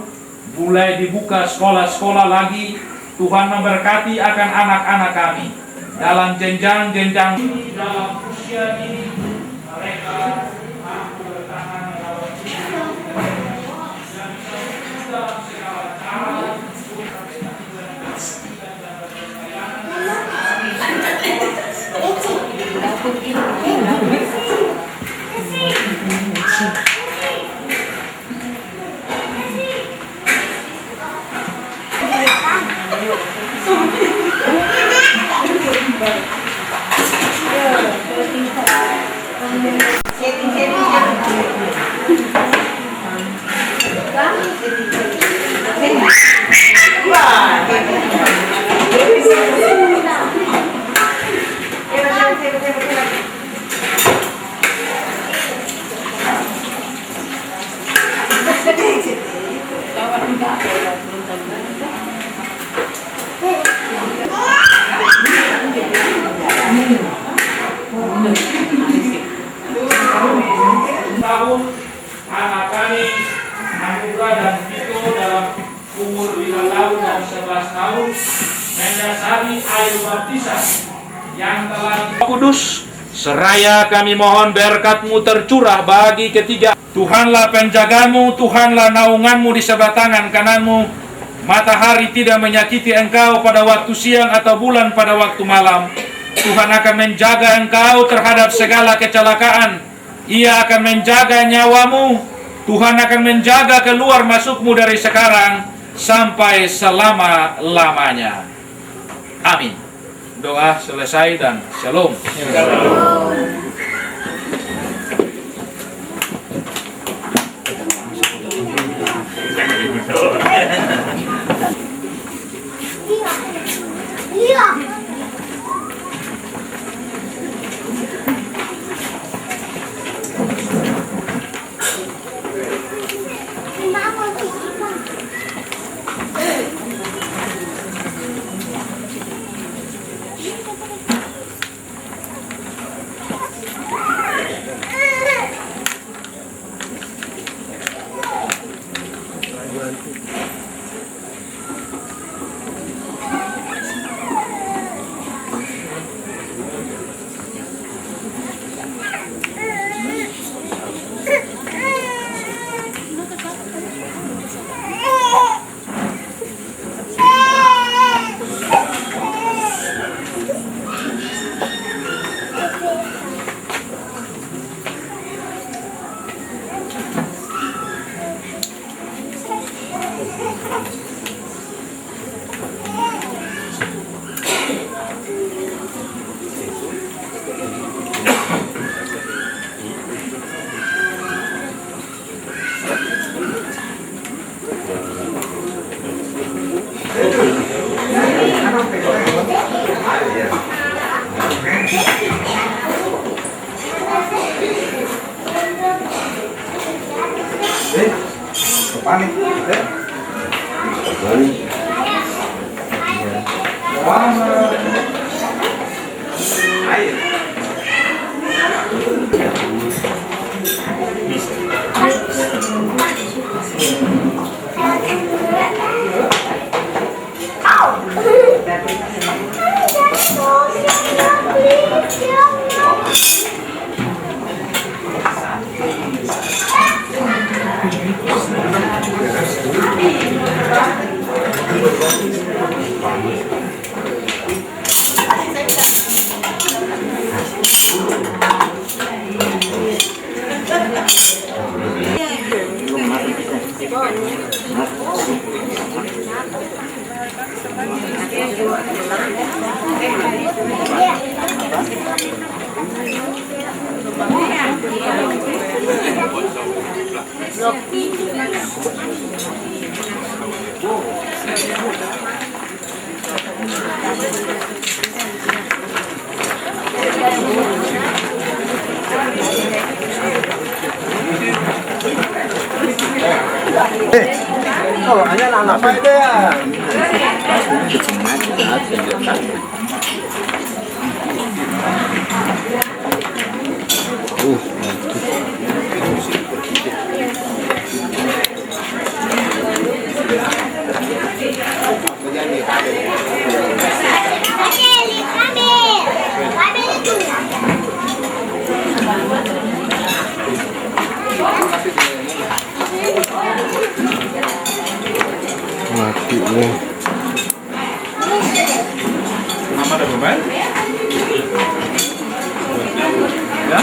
mulai dibuka sekolah-sekolah lagi. Tuhan memberkati akan anak-anak kami dalam jenjang-jenjang dalam usia ini. Mereka mampu bertahan melawan dan dalam segala cara. Tahun anak kami anugerah dan Vito dalam umur 5 tahun dan 11 tahun mendasari air baptisan yang telah kudus. Seraya kami mohon berkat-Mu tercurah bagi ketiga. Tuhanlah penjagamu, Tuhanlah naunganmu di sebelah tangan kananmu. Matahari tidak menyakiti engkau pada waktu siang atau bulan pada waktu malam. Tuhan akan menjaga engkau terhadap segala kecelakaan. Ia akan menjaga nyawamu. Tuhan akan menjaga keluar masukmu dari sekarang sampai selama-lamanya. Amin. Doa selesai dan shalom. Mama ada bermain? Ya?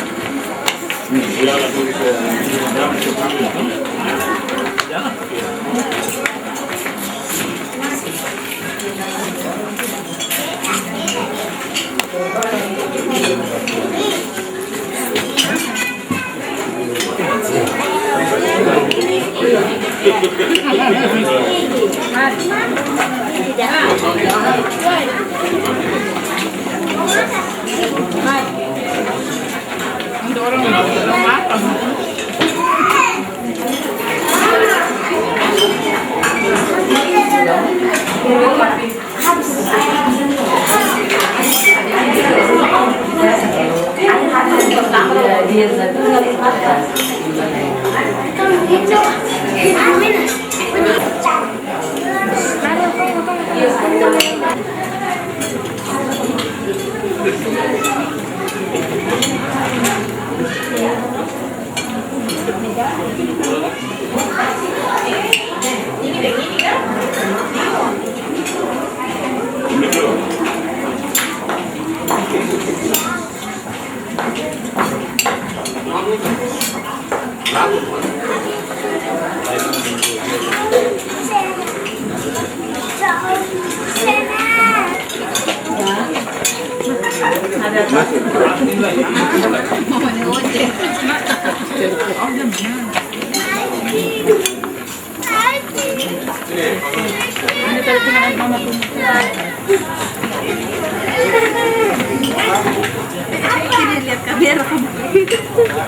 Firman.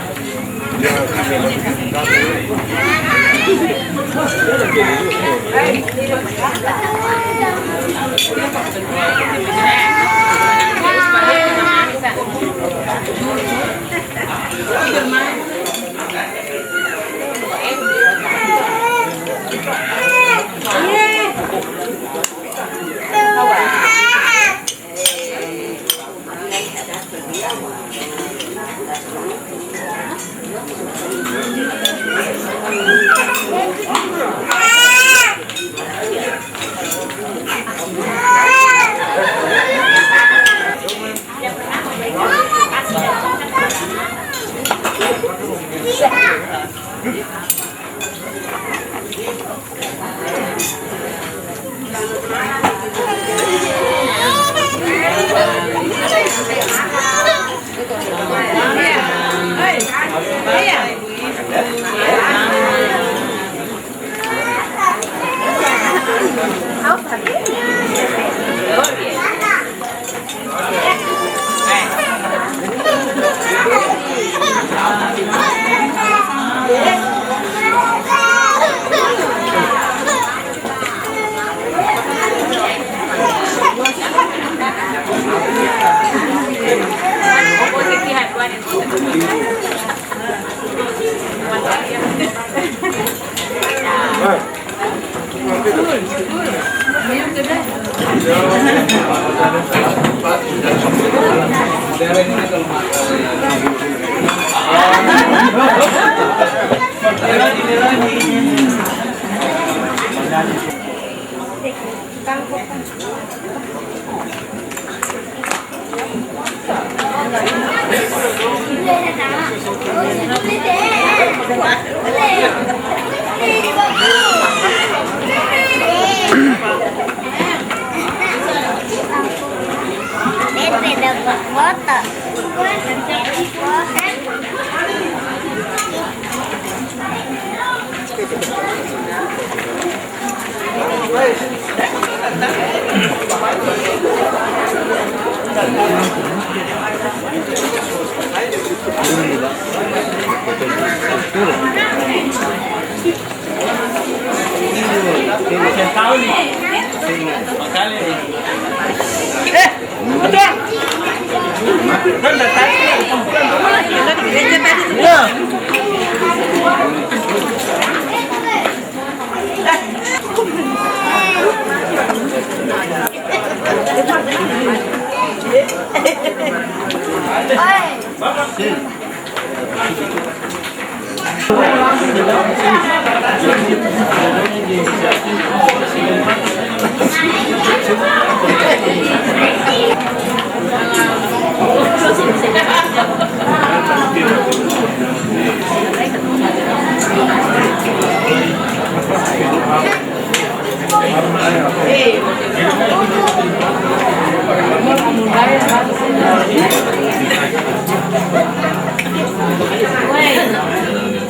dapat foto.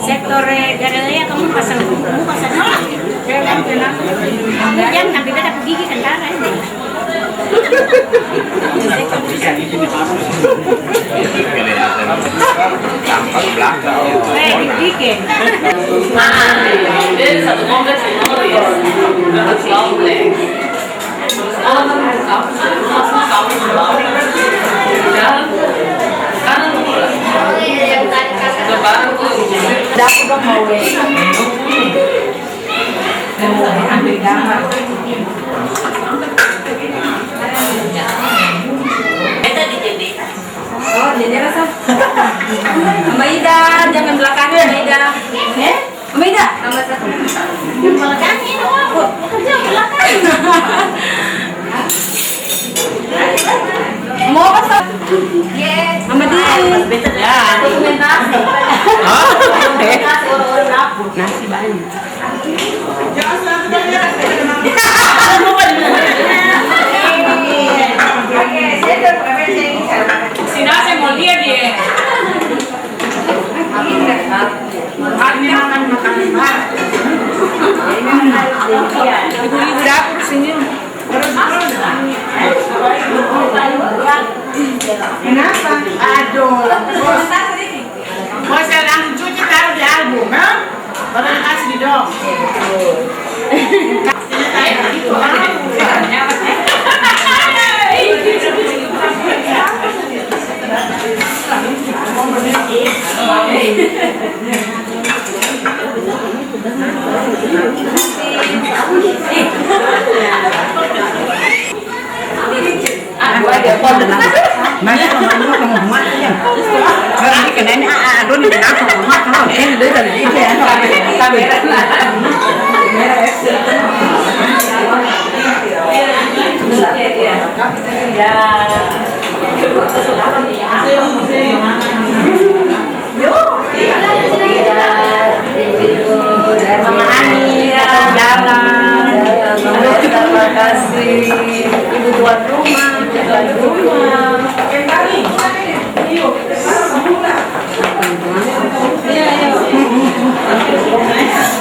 Sektor Galilea kamu pasang muka sana. Jangan sampai beda gigi kan darah ini. Dikit. Dapat mau ambil gambar. Oh, jadi rasa. Maida, jangan belakangnya, Maida. Maida, nomor 1. Belakangnya itu aku. Kerja belakang. Mau apa sih? Yes. Mama di. Ya, Dokumentasi. Dokumentasi orang-orang dapur. nasi banyak. Si nasi mau lihat dia. Ibu-ibu dapur sini. Kenapa? Aduh. Mau saya langsung cuci taruh di album, ha? Baru dikasih di dong.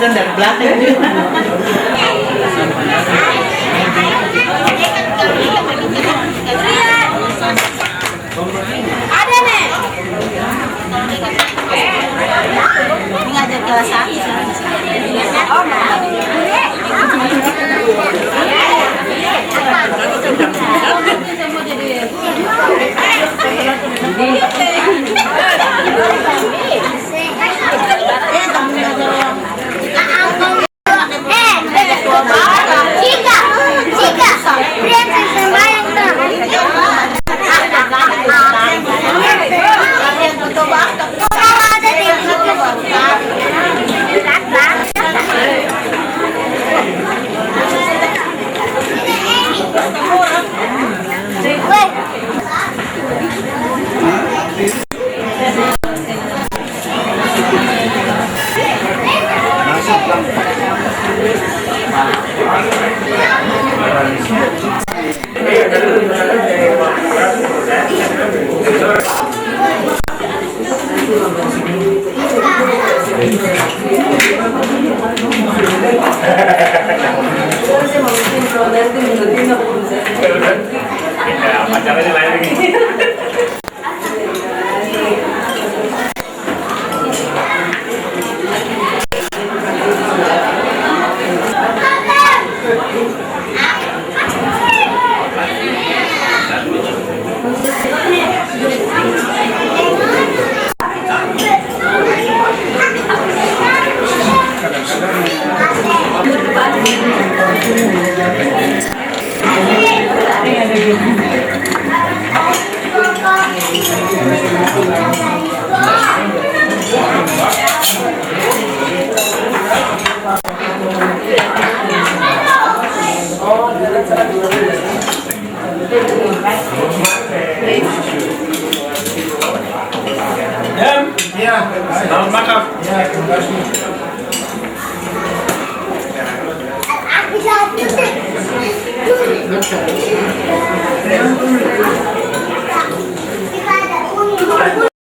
kelihatan dari belakang juga. Ada nih. Ini ngajar kelas 1. Oh, Pacarnya lain lagi. Iya, selamat makan. Ya, terima kasih. Aku